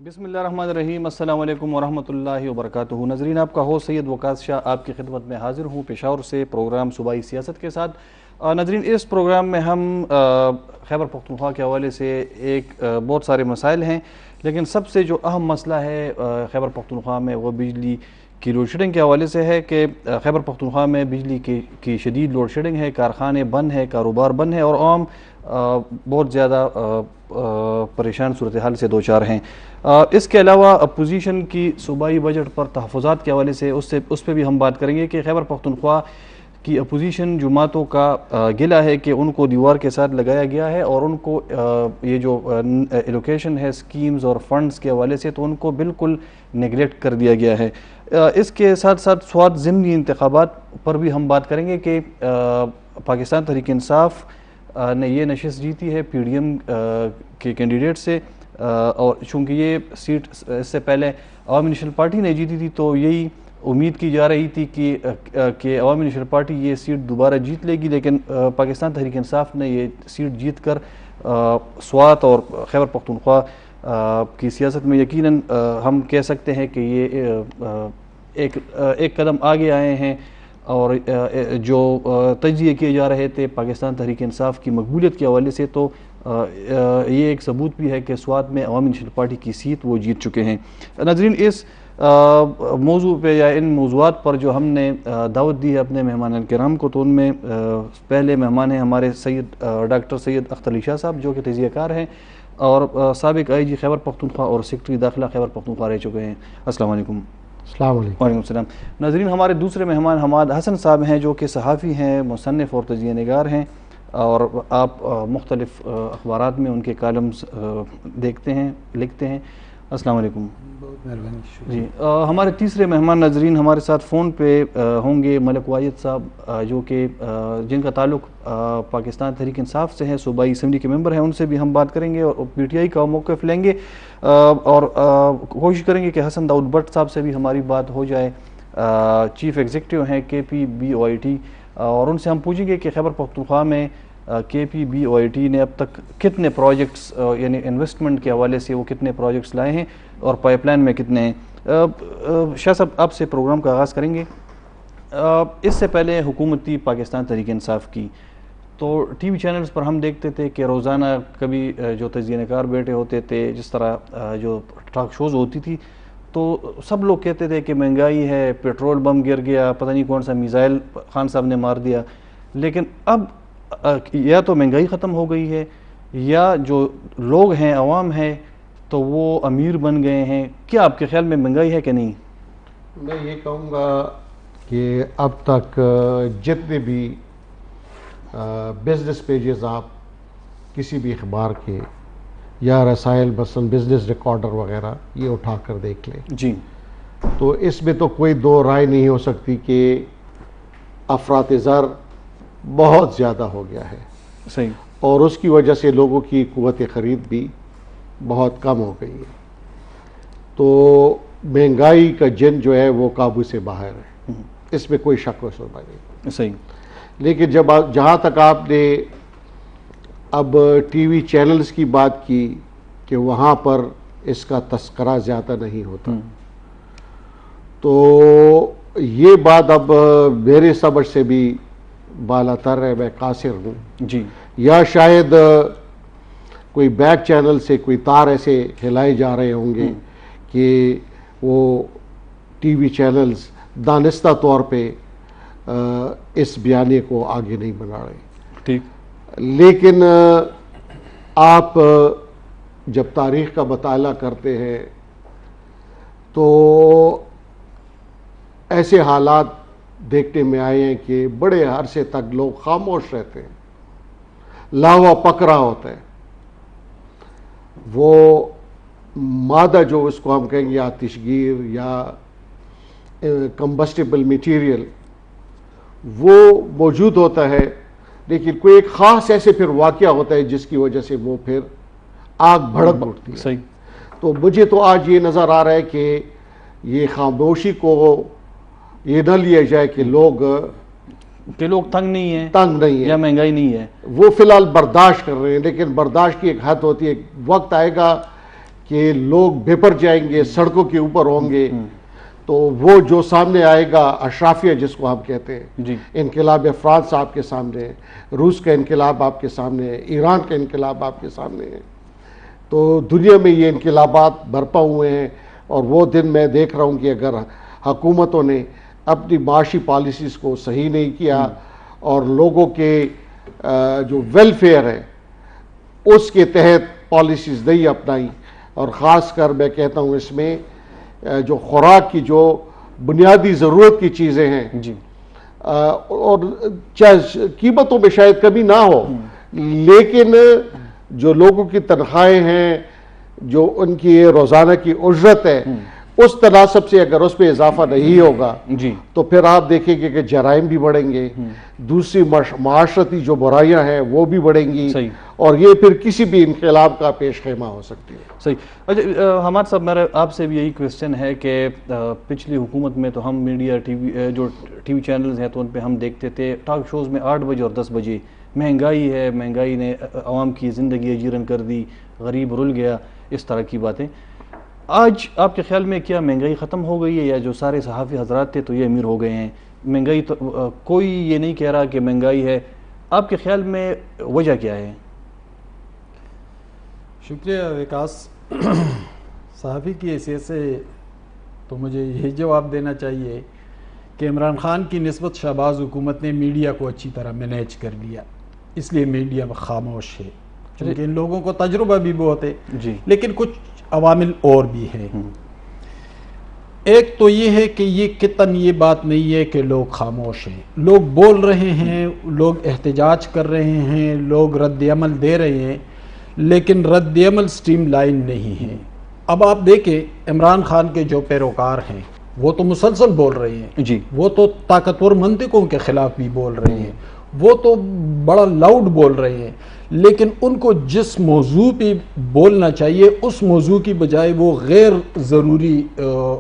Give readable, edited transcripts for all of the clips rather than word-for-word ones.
بسم اللہ الرحمن الرحیم، السلام علیکم ورحمۃ اللہ وبرکاتہ۔ ناظرین، آپ کا ہوسٹ سید وقاص شاہ آپ کی خدمت میں حاضر ہوں پشاور سے پروگرام صوبائی سیاست کے ساتھ۔ ناظرین، اس پروگرام میں ہم خیبر پختونخوا کے حوالے سے بہت سارے مسائل ہیں، لیکن سب سے جو اہم مسئلہ ہے خیبر پختونخوا میں وہ بجلی کی لوڈ شیڈنگ کے حوالے سے ہے کہ خیبر پختونخوا میں بجلی کی شدید لوڈ شیڈنگ ہے، کارخانے بند ہیں، کاروبار بند ہے اور عوام بہت زیادہ پریشان صورتحال سے دوچار ہیں۔ اس کے علاوہ اپوزیشن کی صوبائی بجٹ پر تحفظات کے حوالے سے اس پہ بھی ہم بات کریں گے کہ خیبر پختونخوا کی اپوزیشن جماعتوں کا گلہ ہے کہ ان کو دیوار کے ساتھ لگایا گیا ہے اور ان کو یہ جو ایلوکیشن ہے اسکیمز اور فنڈز کے حوالے سے تو ان کو بالکل نیگلیکٹ کر دیا گیا ہے۔ اس کے ساتھ ساتھ سوات ضمنی انتخابات پر بھی ہم بات کریں گے کہ پاکستان تحریک انصاف نے یہ نشست جیتی ہے پی ڈی ایم کے کینڈیڈیٹ سے، اور چونکہ یہ سیٹ اس سے پہلے عوامی نیشنل پارٹی نے جیتی تھی تو یہی امید کی جا رہی تھی کہ عوامی نیشنل پارٹی یہ سیٹ دوبارہ جیت لے گی، لیکن پاکستان تحریک انصاف نے یہ سیٹ جیت کر سوات اور خیبر پختونخوا کی سیاست میں یقیناً ہم کہہ سکتے ہیں کہ یہ ایک قدم آگے آئے ہیں، اور جو تجزیے کیے جا رہے تھے پاکستان تحریک انصاف کی مقبولیت کے حوالے سے تو یہ ایک ثبوت بھی ہے کہ سوات میں عوامی نیشنل پارٹی کی سیٹ وہ جیت چکے ہیں۔ ناظرین، اس موضوع پہ یا ان موضوعات پر جو ہم نے دعوت دی ہے اپنے مہمان کرام کو، تو ان میں پہلے مہمان ہیں ہمارے ڈاکٹر سید اختر علی شاہ صاحب جو کہ تجزیہ کار ہیں اور سابق آئی جی خیبر پختونخوا اور سیکرٹری داخلہ خیبر پختونخوا رہ چکے ہیں۔ السلام علیکم۔ السلام علیکم۔ وعلیکم السلام۔ ناظرین، ہمارے دوسرے مہمان حماد حسن صاحب ہیں جو کہ صحافی ہیں، مصنف اور تجزیہ نگار ہیں، اور آپ مختلف اخبارات میں ان کے کالمز دیکھتے ہیں، لکھتے ہیں۔ السلام علیکم۔ بہت مہربانی۔ جی، ہمارے تیسرے مہمان ناظرین ہمارے ساتھ فون پہ ہوں گے ملک واجد صاحب جو کہ جن کا تعلق پاکستان تحریک انصاف سے ہے، صوبائی اسمبلی کے ممبر ہیں، ان سے بھی ہم بات کریں گے اور پی ٹی آئی کا موقف لیں گے، اور کوشش کریں گے کہ حسن داؤد بٹ صاحب سے بھی ہماری بات ہو جائے، چیف ایگزیکٹو ہیں کے پی بی او آئی ٹی، اور ان سے ہم پوچھیں گے کہ خیبر پختونخوا میں کے پی بی او آئی ٹی نے اب تک کتنے پروجیکٹس یعنی انویسٹمنٹ کے حوالے سے وہ کتنے پروجیکٹس لائے ہیں اور پائپ لائن میں کتنے ہیں۔ شاہ صاحب، آپ سے پروگرام کا آغاز کریں گے۔ اس سے پہلے حکومتی پاکستان تحریک انصاف کی تو ٹی وی چینلز پر ہم دیکھتے تھے کہ روزانہ کبھی جو تجزیہ نگار بیٹھے ہوتے تھے، جس طرح جو ٹاک شوز ہوتی تھی، تو سب لوگ کہتے تھے کہ مہنگائی ہے، پیٹرول بم گر گیا، پتہ نہیں کون سا میزائل خان صاحب نے مار دیا، لیکن اب یا تو مہنگائی ختم ہو گئی ہے یا جو لوگ ہیں، عوام ہیں، تو وہ امیر بن گئے ہیں۔ کیا آپ کے خیال میں مہنگائی ہے کہ نہیں؟ میں یہ کہوں گا کہ اب تک جتنے بھی بزنس پیجز آپ کسی بھی اخبار کے یا رسائل مثلا بزنس ریکارڈر وغیرہ یہ اٹھا کر دیکھ لیں جی، تو اس میں تو کوئی دو رائے نہیں ہو سکتی کہ افراط زر بہت زیادہ ہو گیا ہے، صحیح، اور اس کی وجہ سے لوگوں کی قوت خرید بھی بہت کم ہو گئی ہے، تو مہنگائی کا جن جو ہے وہ قابو سے باہر ہے، اس میں کوئی شک و شبہ نہیں۔ صحیح، لیکن جہاں تک آپ نے اب ٹی وی چینلز کی بات کی کہ وہاں پر اس کا تذکرہ زیادہ نہیں ہوتا، تو یہ بات اب میرے سمجھ سے بھی بالا تر ہے، میں قاصر ہوں، جی، یا شاید کوئی بیک چینل سے کوئی تار ایسے ہلائے جا رہے ہوں گے کہ وہ ٹی وی چینلز دانستہ طور پہ اس بیانے کو آگے نہیں بڑھا رہے۔ ٹھیک، لیکن آپ جب تاریخ کا مطالعہ کرتے ہیں تو ایسے حالات دیکھنے میں آئے ہیں کہ بڑے عرصے تک لوگ خاموش رہتے ہیں، لاوا پکڑا ہوتا ہے، وہ مادہ جو اس کو ہم کہیں گے آتش گیر یا کمبسٹیبل میٹیریل وہ موجود ہوتا ہے، لیکن کوئی ایک خاص ایسے پھر واقعہ ہوتا ہے جس کی وجہ سے وہ پھر آگ بھڑک اٹھتی ہے۔ صحیح، تو مجھے تو آج یہ نظر آ رہا ہے کہ یہ خاموشی کو یہ نہ لیا جائے کہ لوگ تنگ نہیں ہیں، تنگ نہیں یا ہے، مہنگائی نہیں ہے، وہ فی الحال برداشت کر رہے ہیں، لیکن برداشت کی ایک حد ہوتی ہے، ایک وقت آئے گا کہ لوگ بھپر جائیں گے، سڑکوں کے اوپر ہوں گے، تو وہ جو سامنے آئے گا اشرافیہ جس کو ہم کہتے ہیں، انقلاب فرانس آپ کے سامنے ہے، روس کا انقلاب آپ کے سامنے ہے، ایران کا انقلاب آپ کے سامنے ہے، تو دنیا میں یہ انقلابات برپا ہوئے ہیں. اور وہ دن میں دیکھ رہا ہوں کہ اگر حکومتوں نے اپنی معاشی پالیسیز کو صحیح نہیں کیا اور لوگوں کے جو ویلفیئر ہے اس کے تحت پالیسیز نہیں اپنائی، اور خاص کر میں کہتا ہوں اس میں جو خوراک کی جو بنیادی ضرورت کی چیزیں ہیں، اور چاہے قیمتوں میں شاید کمی نہ ہو، لیکن جو لوگوں کی تنخواہیں ہیں، جو ان کی روزانہ کی اجرت ہے، اس تناسب سے اگر اس پہ اضافہ نہیں ہوگا تو پھر آپ دیکھیں گے کہ جرائم بھی بڑھیں گے، دوسری معاشرتی جو برائیاں ہیں وہ بھی بڑھیں گی، اور یہ پھر کسی بھی انقلاب کا پیش خیمہ ہو سکتی ہے. صحیح. اچھا حماد صاحب، میرا آپ سے بھی یہی کویسچن ہے کہ پچھلی حکومت میں تو ہم میڈیا جو ٹی وی چینلز ہیں تو ان پہ ہم دیکھتے تھے ٹاک شوز میں 8 بجے اور 10 بجے مہنگائی ہے، مہنگائی نے عوام کی زندگی اجیرن کر دی، غریب رل گیا، اس طرح کی باتیں. آج آپ کے خیال میں کیا مہنگائی ختم ہو گئی ہے، یا جو سارے صحافی حضرات تھے تو یہ امیر ہو گئے ہیں؟ مہنگائی تو کوئی یہ نہیں کہہ رہا کہ مہنگائی ہے، آپ کے خیال میں وجہ کیا ہے؟ شکریہ وکاس. صحافی کی حیثیت سے تو مجھے یہ جواب دینا چاہیے کہ عمران خان کی نسبت شہباز حکومت نے میڈیا کو اچھی طرح مینیج کر لیا، اس لیے میڈیا خاموش ہے، چونکہ ان لوگوں کو تجربہ بھی بہت ہے. لیکن کچھ عوامل اور بھی ہیں. ایک تو یہ ہے کہ یہ قطعاً یہ بات نہیں ہے کہ لوگ خاموش ہیں، لوگ بول رہے ہیں، لوگ احتجاج کر رہے ہیں، لوگ رد عمل دے رہے ہیں، لیکن رد عمل سٹریم لائن نہیں ہے. اب آپ دیکھیں عمران خان کے جو پیروکار ہیں وہ تو مسلسل بول رہے ہیں، وہ تو طاقتور منطقوں کے خلاف بھی بول رہے ہیں، وہ تو بڑا لاؤڈ بول رہے ہیں، لیکن ان کو جس موضوع پہ بولنا چاہیے اس موضوع کی بجائے وہ غیر ضروری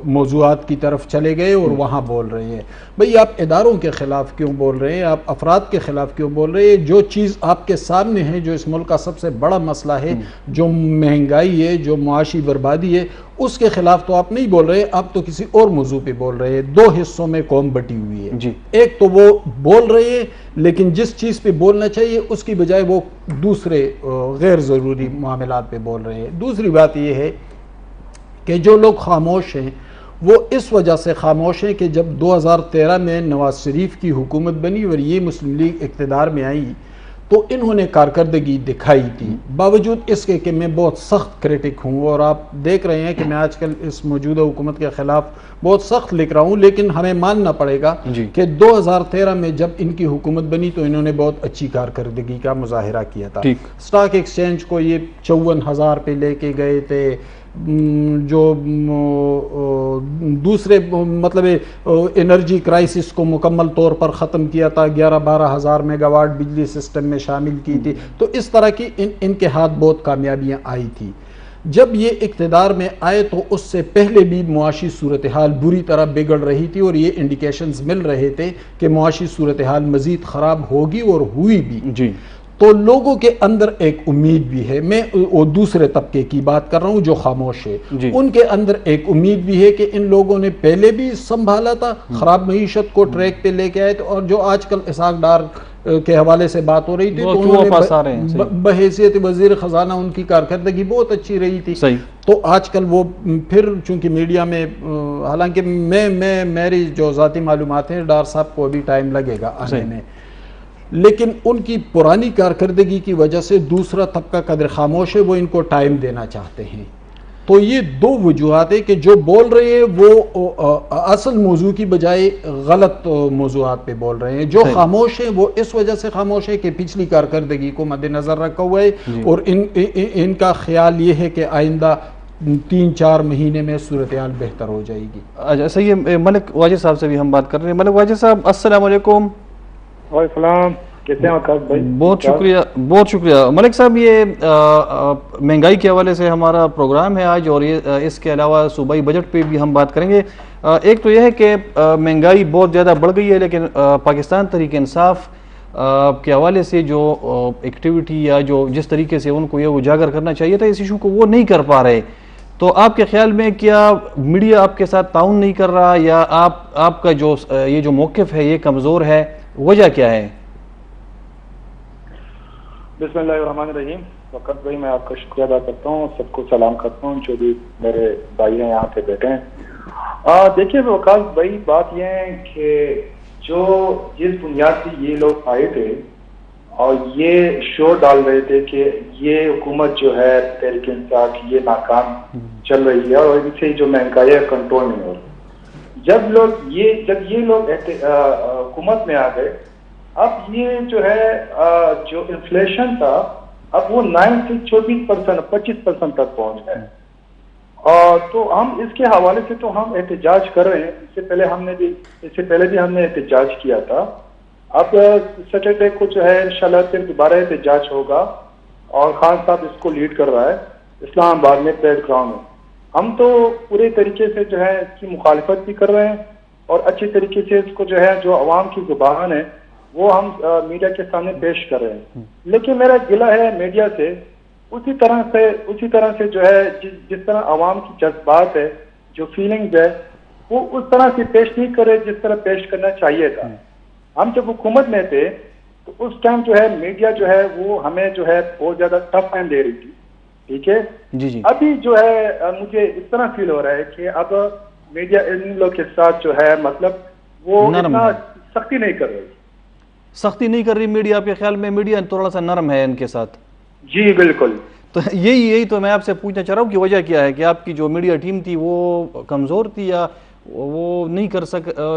موضوعات کی طرف چلے گئے اور وہاں بول رہے ہیں. بھئی آپ اداروں کے خلاف کیوں بول رہے ہیں، آپ افراد کے خلاف کیوں بول رہے ہیں؟ جو چیز آپ کے سامنے ہے، جو اس ملک کا سب سے بڑا مسئلہ ہے، جو مہنگائی ہے، جو معاشی بربادی ہے، اس کے خلاف تو آپ نہیں بول رہے، آپ تو کسی اور موضوع پہ بول رہے ہیں. 2 حصوں میں قوم بٹی ہوئی ہے. ایک تو وہ بول رہے ہیں لیکن جس چیز پہ بولنا چاہیے اس کی بجائے وہ دوسرے غیر ضروری معاملات پہ بول رہے ہیں. دوسری بات یہ ہے کہ جو لوگ خاموش ہیں وہ اس وجہ سے خاموش ہیں کہ جب 2013 میں نواز شریف کی حکومت بنی اور یہ مسلم لیگ اقتدار میں آئی تو انہوں نے کارکردگی دکھائی تھی، باوجود اس کے کہ میں بہت سخت کریٹک ہوں، اور آپ دیکھ رہے ہیں کہ میں آج کل اس موجودہ حکومت کے خلاف بہت سخت لکھ رہا ہوں، لیکن ہمیں ماننا پڑے گا کہ 2013 میں جب ان کی حکومت بنی تو انہوں نے بہت اچھی کارکردگی کا مظاہرہ کیا تھا. سٹاک ایکسچینج کو یہ 54,000 پہ لے کے گئے تھے، جو دوسرے مطلب انرجی کرائسس کو مکمل طور پر ختم کیا تھا، 11-12 ہزار میگا واٹ بجلی سسٹم میں شامل کی تھی. تو اس طرح کی ان کے ہاتھ بہت کامیابیاں آئی تھی. جب یہ اقتدار میں آئے تو اس سے پہلے بھی معاشی صورتحال بری طرح بگڑ رہی تھی اور یہ انڈیکیشنز مل رہے تھے کہ معاشی صورتحال مزید خراب ہوگی اور ہوئی بھی. تو لوگوں کے اندر ایک امید بھی ہے، میں دوسرے طبقے کی بات کر رہا ہوں جو خاموش ہے، ان کے اندر ایک امید بھی ہے کہ ان لوگوں نے پہلے بھی سنبھالا تھا، خراب معیشت کو ٹریک پہ لے کے آئے تھے، اور جو آج کل اسحاق ڈار کے حوالے سے بات ہو رہی تھی تو انہوں نے بحیثیت وزیر خزانہ ان کی کارکردگی بہت اچھی رہی تھی. تو آج کل وہ پھر چونکہ میڈیا میں، حالانکہ میری جو ذاتی معلومات ہیں ڈار صاحب کو ابھی ٹائم لگے گا آنے میں، لیکن ان کی پرانی کارکردگی کی وجہ سے دوسرا طبقہ قدر خاموش ہے، وہ ان کو ٹائم دینا چاہتے ہیں. تو یہ 2 وجوہات ہیں کہ جو بول رہے ہیں وہ اصل موضوع کی بجائے غلط موضوعات پہ بول رہے ہیں. جو خاموش ہیں وہ اس وجہ سے خاموش ہے کہ پچھلی کارکردگی کو مد نظر رکھا ہوا ہے، اور ان کا خیال یہ ہے کہ آئندہ 3-4 مہینے میں صورتحال بہتر ہو جائے گی. اچھا صحیح ہے. ملک واجد صاحب سے بھی ہم بات کر رہے ہیں. ملک واجد صاحب السلام علیکم. وعلیکم السلام. کیسے ہیں وقاص بھائی؟ بہت شکریہ، بہت شکریہ. ملک صاحب، یہ مہنگائی کے حوالے سے ہمارا پروگرام ہے آج، اور اس کے علاوہ صوبائی بجٹ پہ بھی ہم بات کریں گے. ایک تو یہ ہے کہ مہنگائی بہت زیادہ بڑھ گئی ہے، لیکن پاکستان تحریک انصاف کے حوالے سے جو ایکٹیویٹی یا جو جس طریقے سے ان کو یہ اجاگر کرنا چاہیے تھا اس ایشو کو وہ نہیں کر پا رہے. تو آپ کے خیال میں کیا میڈیا آپ کے ساتھ تعاون نہیں کر رہا، یا آپ کا جو یہ جو موقف ہے یہ کمزور ہے، وجہ کیا ہے؟ بسم اللہ الرحمن الرحیم. وقت بھائی میں آپ کا شکریہ ادا کرتا ہوں، سب کو سلام کرتا ہوں جو بھی میرے بھائی ہیں یہاں پہ بیٹھے ہیں. دیکھیے وقاص بھائی، بات یہ ہے کہ جو جس بنیاد سے یہ لوگ آئے تھے اور یہ شور ڈال رہے تھے کہ یہ حکومت جو ہے تحریک انصاف کی یہ ناکام چل رہی ہے اور ان سے جو مہنگائی کنٹرول نہیں ہو رہی، جب یہ لوگ حکومت میں آ گئے، اب یہ جو ہے جو انفلیشن تھا اب وہ 9 سے 24%، 25% تک پہنچ گئے. تو ہم اس کے حوالے سے تو ہم احتجاج کر رہے ہیں. اس سے پہلے بھی ہم نے احتجاج کیا تھا. اب سیٹرڈے کو جو ہے انشاءاللہ پھر دوبارہ احتجاج ہوگا اور خان صاحب اس کو لیڈ کر رہا ہے اسلام آباد میں پریڈ گراؤنڈ میں. ہم تو پورے طریقے سے جو ہے اس کی مخالفت بھی کر رہے ہیں اور اچھی طریقے سے اس کو جو ہے جو عوام کی زبان ہے وہ ہم میڈیا کے سامنے پیش کر رہے ہیں. لیکن میرا گلہ ہے میڈیا سے اسی طرح سے جو ہے جس طرح عوام کی جذبات ہے، جو فیلنگز ہے، وہ اس طرح سے پیش نہیں کرے جس طرح پیش کرنا چاہیے تھا. ہم جب حکومت میں تھے تو اس ٹائم جو ہے میڈیا جو ہے وہ ہمیں جو ہے بہت زیادہ ٹف ٹائم دے رہی تھی. ٹھیک ہے جی. ابھی جو ہے مجھے اس طرح فیل ہو رہا ہے کہ اب میڈیا ان لوگ کے ساتھ جو ہے مطلب وہ اتنا سختی نہیں کر رہی. میڈیا آپ کے خیال میں میڈیا تھوڑا سا نرم ہے ان کے ساتھ؟ جی بالکل. تو یہی تو میں آپ سے پوچھنا چاہ رہا ہوں کہ وجہ کیا ہے کہ آپ کی جو میڈیا ٹیم تھی وہ کمزور تھی یا وہ نہیں کر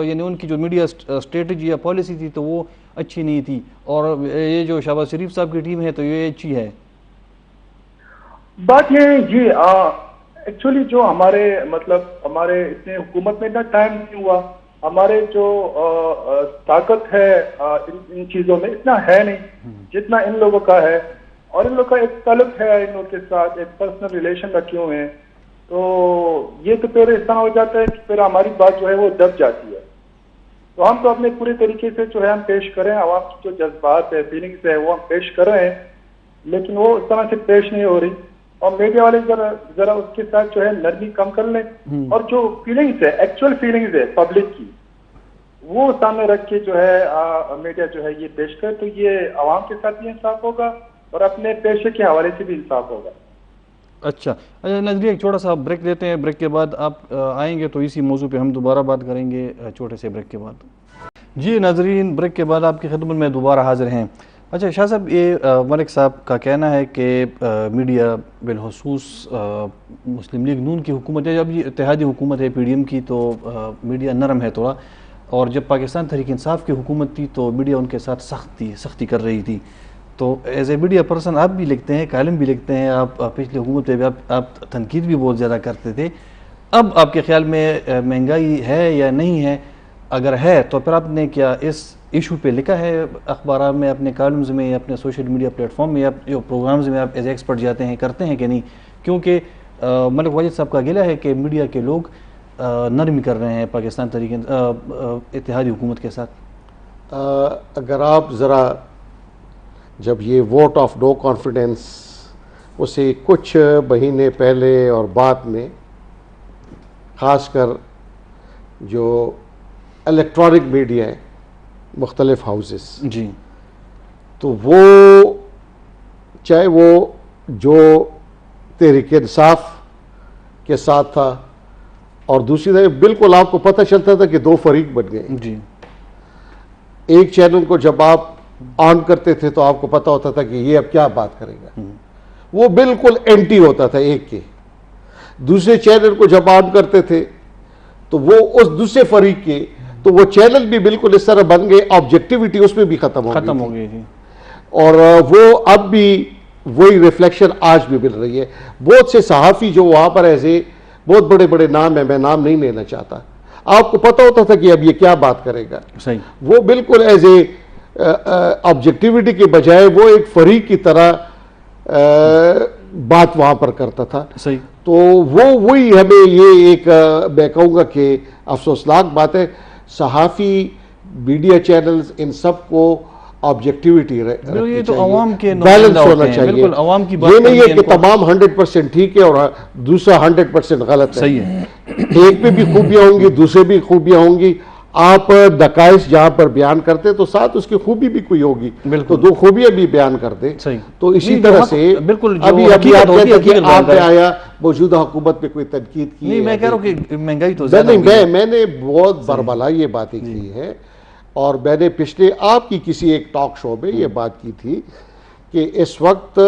یعنی ان کی جو میڈیا اسٹریٹجی یا پالیسی تھی تو وہ اچھی نہیں تھی، اور یہ جو شہباز شریف صاحب کی ٹیم ہے تو یہ اچھی ہے؟ بات یہ ہے جی ایکچولی جو ہمارے اتنے حکومت میں اتنا ٹائم نہیں ہوا، ہمارے جو طاقت ہے ان چیزوں میں اتنا ہے نہیں جتنا ان لوگوں کا ہے، اور ان لوگوں کا ایک تعلق ہے ان لوگوں کے ساتھ، ایک پرسنل ریلیشن رکھے ہوئے ہیں. تو یہ تو پھر اس طرح ہو جاتا ہے کہ پھر ہماری بات جو ہے وہ دب جاتی ہے. تو ہم تو اپنے پورے طریقے سے جو ہے ہم پیش کریں، عوام کی جو جذبات ہے، فیلنگس ہے، وہ ہم پیش کر رہے ہیں، لیکن وہ اس طرح سے پیش نہیں ہو رہی. اور میڈیا والے ذرا اس کے ساتھ جو ہے نرمی کم کر لیں اور جو فیلنگس ہے، ایکچوئل فیلنگس ہے پبلک کی، وہ سامنے رکھ کے جو ہے میڈیا جو ہے یہ پیش کرے تو یہ عوام کے ساتھ بھی انصاف ہوگا اور اپنے پیشے کے حوالے سے بھی انصاف ہوگا. اچھا نظری ایک چھوٹا سا بریک لیتے ہیں، بریک کے بعد آپ آئیں گے تو اسی موضوع پہ ہم دوبارہ بات کریں گے چھوٹے سے بریک کے بعد. جی ناظرین، بریک کے بعد آپ کی خدمت میں دوبارہ حاضر ہیں. اچھا شاہ صاحب، یہ ملک صاحب کا کہنا ہے کہ میڈیا بالخصوص مسلم لیگ نون کی حکومت ہے، جب یہ اتحادی حکومت ہے پی ڈی ایم کی تو میڈیا نرم ہے تھوڑا، اور جب پاکستان تحریک انصاف کی حکومت تھی تو میڈیا ان کے ساتھ سختی کر رہی تھی. تو ایز اے میڈیا پرسن آپ بھی لکھتے ہیں، کالم بھی لکھتے ہیں، آپ پچھلی حکومت پہ بھی آپ تنقید بھی بہت زیادہ کرتے تھے. اب آپ کے خیال میں مہنگائی ہے یا نہیں ہے؟ اگر ہے تو پھر آپ نے کیا اس ایشو پہ لکھا ہے اخبارات میں، اپنے کالمز میں یا اپنے سوشل میڈیا پلیٹ فارم میں یا جو پروگرامز میں آپ ایز ایکسپرٹ جاتے ہیں کرتے ہیں کہ نہیں؟ کیونکہ ملک واجد صاحب کا گلہ ہے کہ میڈیا کے لوگ نرمی کر رہے ہیں پاکستان تحریک اتحادی حکومت کے ساتھ. اگر آپ ذرا جب یہ ووٹ آف نو کانفیڈنس اسے کچھ مہینے پہلے اور بعد میں خاص کر جو الیکٹرانک میڈیا ہے مختلف ہاؤسز جی، تو وہ چاہے وہ جو تحریک انصاف کے ساتھ تھا اور دوسری طرف بالکل آپ کو پتہ چلتا تھا کہ دو فریق بن گئے. جی، ایک چینل کو جب آپ آن کرتے تھے تو آپ کو پتہ ہوتا تھا کہ یہ اب کیا بات کرے گا، وہ بالکل اینٹی ہوتا تھا ایک کے. دوسرے چینل کو جب آن کرتے تھے تو وہ اس دوسرے فریق کے، تو وہ چینل بھی بالکل اس طرح بن گئے، آبجیکٹیوٹی اس میں بھی ختم ہو گئی تھی. اور وہ اب بھی وہی ریفلیکشن آج بھی مل رہی ہے. بہت سے صحافی جو وہاں پر ایسے بہت بڑے بڑے نام ہیں، میں نام نہیں لینا چاہتا، آپ کو پتہ ہوتا تھا کہ اب یہ کیا بات کرے گا. صحیح. وہ بالکل ایز اے آبجیکٹیوٹی کے بجائے وہ ایک فریق کی طرح بات وہاں پر کرتا تھا. صحیح. تو وہی ہمیں یہ ایک میں کہوں گا کہ افسوسناک بات ہے. صحافی، میڈیا چینلز، ان سب کو آبجیکٹیوٹی یہ تو عوام کے بیلنس ہونا چاہیے. بالکل عوام کی یہ نہیں ہے کہ تمام 100% ٹھیک ہے اور دوسرا 100% غلط ہے. صحیح ہے. ایک میں بھی خوبیاں ہوں گی, دوسرے بھی خوبیاں ہوں گی. آپ نقائص جہاں پر بیان کرتے تو ساتھ اس کی خوبی بھی کوئی ہوگی, تو دو خوبیاں بھی بیان کر دیں. تو اسی طرح سے ابھی آپ کہتے ہیں کہ آپ نے آیا موجودہ حکومت پہ کوئی تنقید کی. نہیں, میں کہہ رہا ہوں کہ مہنگائی تو زیادہ نہیں, میں نے بہت بربلا یہ باتیں کی ہیں, اور میں نے پچھلے آپ کی کسی ایک ٹاک شو میں یہ بات کی تھی کہ اس وقت,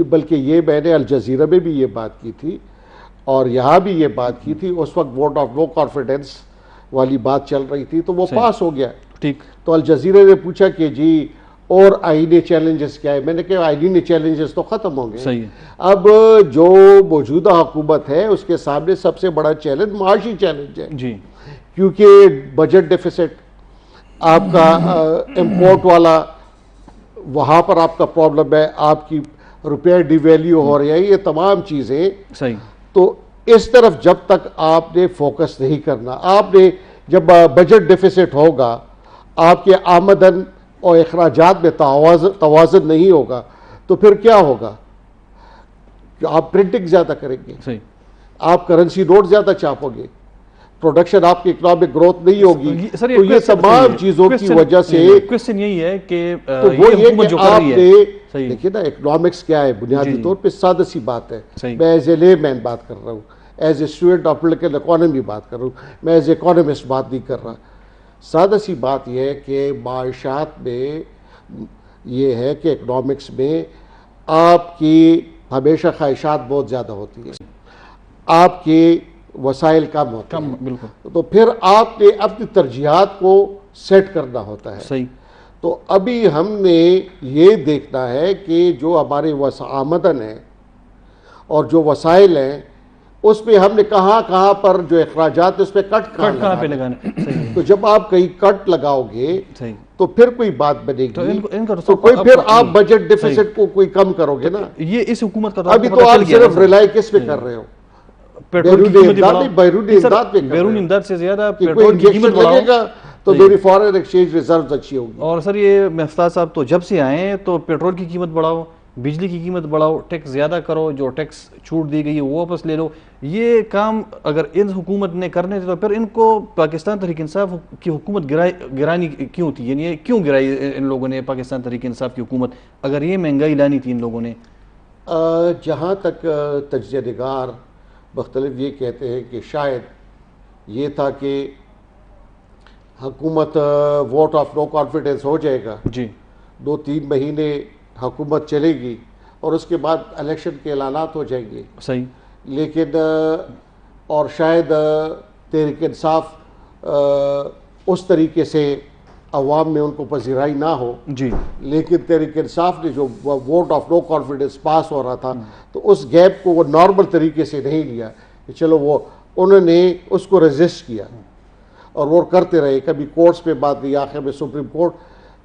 بلکہ یہ میں نے الجزیرہ میں بھی یہ بات کی تھی اور یہاں بھی یہ بات کی تھی. اس وقت ووٹ آف نو کانفیڈنس والی بات چل رہی تھی تو وہ پاس ہو گیا. ٹھیک. تو الجزیرہ نے پوچھا کہ جی اور آئینی چیلنجز کیا ہے. میں نے کہا آئینی چیلنجز تو ختم ہوں گے. اب جو موجودہ حکومت ہے اس کے سامنے سب سے بڑا چیلنج معاشی چیلنج ہے. جی. کیونکہ بجٹ ڈیفیسٹ, آپ کا امپورٹ والا, وہاں پر آپ کا پرابلم ہے, آپ کی روپے ڈی ویلیو ہو رہی ہے, یہ تمام چیزیں. صحیح. تو اس طرف جب تک آپ نے فوکس نہیں کرنا, آپ نے جب بجٹ ڈیفیسٹ ہوگا, آپ کے آمدن اور اخراجات میں توازن نہیں ہوگا, تو پھر کیا ہوگا؟ آپ پرنٹنگ زیادہ کریں گے, آپ کرنسی نوٹ زیادہ چھاپو گے, پروڈکشن آپ کی اکنامک گروتھ نہیں ہوگی. تو یہ تمام چیزوں کی وجہ سے کوسچن یہی ہے کہ وہ یہ کہ آپ نے دیکھیے نا اکنامکس کیا ہے بنیادی طور پہ سادہ سی بات ہے. میں ایز اے لے مین بات کر رہا ہوں, as a student of political economy بات کر رہا ہوں, میں ایز اے اکانومسٹ بات نہیں کر رہا. سادہ سی بات یہ ہے کہ معاشات میں یہ ہے کہ اکنامکس میں آپ کی ہمیشہ خواہشات بہت زیادہ ہوتی ہیں, آپ کے وسائل کم ہوتے ہیں. بالکل. تو پھر آپ نے اپنی ترجیحات کو سیٹ کرنا ہوتا ہے. صحیح. تو ابھی ہم نے یہ دیکھنا ہے کہ جو ہمارے آمدن ہے اور جو وسائل ہیں اس پہ ہم نے کہاں پر جو اخراجات اس پہ کٹ کہاں پہ لگانے. تو جب آپ کہیں کٹ لگاؤ گے تو پھر کوئی بات بنے گی, تو کوئی پھر آپ بجٹ ڈیفیسٹ کو کوئی کم کرو گے نا. یہ اس حکومت کا ابھی تو آپ صرف ریلائی کس پہ کر رہے ہو؟ بیرونی امداد سے زیادہ پیٹرول کی قیمت لگے گا تو میری فارن ایکسچینج ریزروز اچھی ہوگی. اور سر یہ مفتاح صاحب تو جب سے آئے ہیں تو پیٹرول کی قیمت بڑھاؤ, بجلی کی قیمت بڑھاؤ, ٹیکس زیادہ کرو, جو ٹیکس چھوٹ دی گئی ہے وہ واپس لے لو. یہ کام اگر ان حکومت نے کرنے تھے تو پھر ان کو پاکستان تحریک انصاف کی حکومت گرانی کیوں تھی؟ یعنی کیوں گرائی ان لوگوں نے پاکستان تحریک انصاف کی حکومت, اگر یہ مہنگائی لانی تھی ان لوگوں نے؟ جہاں تک تجزیہ نگار مختلف یہ کہتے ہیں کہ شاید یہ تھا کہ حکومت ووٹ آف نو کانفیڈنس ہو جائے گا, جی 2-3 مہینے حکومت چلے گی اور اس کے بعد الیکشن کے اعلانات ہو جائیں گے. صحیح. لیکن اور شاید تحریک انصاف اس طریقے سے عوام میں ان کو پذیرائی نہ ہو. جی. لیکن تحریک انصاف نے جو ووٹ آف نو کانفیڈنس پاس ہو رہا تھا تو اس گیپ کو وہ نارمل طریقے سے نہیں لیا کہ چلو وہ انہوں نے اس کو ریزسٹ کیا اور وہ کرتے رہے. کبھی کورٹس پہ بات کی, آخر میں سپریم کورٹ.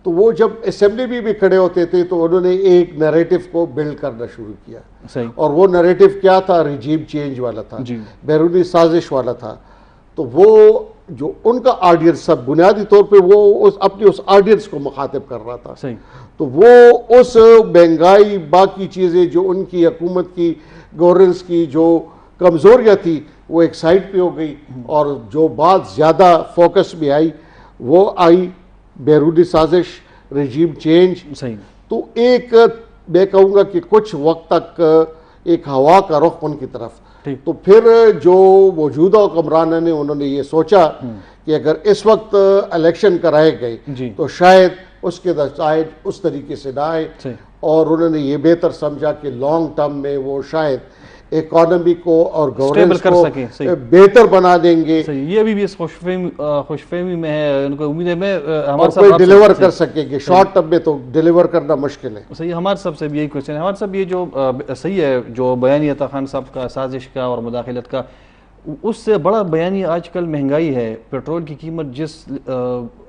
تو وہ جب اسمبلی بھی کھڑے ہوتے تھے تو انہوں نے ایک نیریٹو کو بلڈ کرنا شروع کیا. صحیح. اور وہ نیریٹو کیا تھا؟ ریجیم چینج والا تھا, بیرونی سازش والا تھا. تو وہ جو ان کا آڈینس سب بنیادی طور پہ وہ اپنی اس آڈینس کو مخاطب کر رہا تھا. صحیح. تو وہ اس مہنگائی باقی چیزیں جو ان کی حکومت کی گورننس کی جو کمزوریاں تھی وہ ایک سائڈ پہ ہو گئی, اور جو بات زیادہ فوکس میں آئی وہ آئی بیرونی سازش, رجیم چینج. صحیح. تو ایک میں کہوں گا کہ کچھ وقت تک ایک ہوا کا رخ ان کی طرف. تو پھر جو موجودہ حکمرانوں نے انہوں نے یہ سوچا کہ اگر اس وقت الیکشن کرائے گئے تو شاید اس کے نتائج اس طریقے سے نہ آئے, اور انہوں نے یہ بہتر سمجھا کہ لانگ ٹرم میں وہ شاید اکانومی کو اور گورننس کو بہتر بنا دیں گے. یہ بھی اس خوش فہمی میں ہے, ان کو امید ہے میں اور کوئی ڈیلیور کر سکیں گے. شارٹ ٹرم میں تو ڈیلیور کرنا مشکل ہے. صحیح. ہمارے سب سے بھی یہی کوشچن ہے. ہمارے سب یہ جو صحیح ہے جو بیانیہ عطا خان صاحب کا سازش کا اور مداخلت کا, اس سے بڑا بیانیہ آج کل مہنگائی ہے. پیٹرول کی قیمت جس